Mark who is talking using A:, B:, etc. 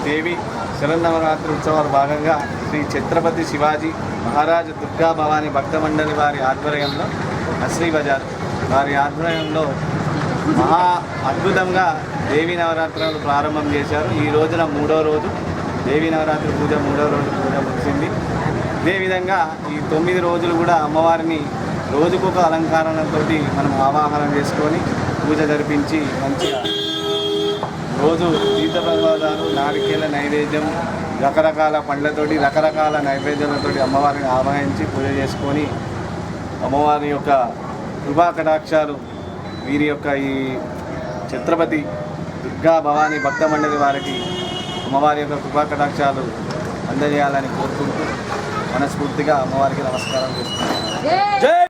A: దేవి శరన్నవరాత్రి ఉత్సవాల భాగంగా శ్రీ ఛత్రపతి శివాజీ మహారాజ్ దుర్గా భవానీ భక్త మండలి వారి ఆధ్వర్యంలో అశ్రీ బజార్ వారి ఆధ్వర్యంలో మహా అద్భుతంగా దేవీ నవరాత్రులు ప్రారంభం చేశారు. ఈ రోజున 3వ రోజు దేవీ నవరాత్రి పూజ, 3వ రోజు పూజ ముగిసింది. అదేవిధంగా ఈ 9 రోజులు కూడా అమ్మవారిని రోజుకొక అలంకారణతో మనం ఆవాహనం చేసుకొని పూజ జరిపించి మంచిగా రోజు తీర్థప్రసాదాలు, నారికేల నైవేద్యం, రకరకాల పండ్లతోటి రకరకాల నైవేద్యాలతోటి అమ్మవారిని ఆవాహించి పూజ చేసుకొని అమ్మవారి యొక్క కృపా కటాక్షాలు వీరి యొక్క ఈ ఛత్రపతి దుర్గా భవానీ భక్త మండలి వారికి అమ్మవారి యొక్క కృపా కటాక్షాలు అందజేయాలని కోరుకుంటూ మనస్ఫూర్తిగా అమ్మవారికి నమస్కారం చేస్తున్నాను.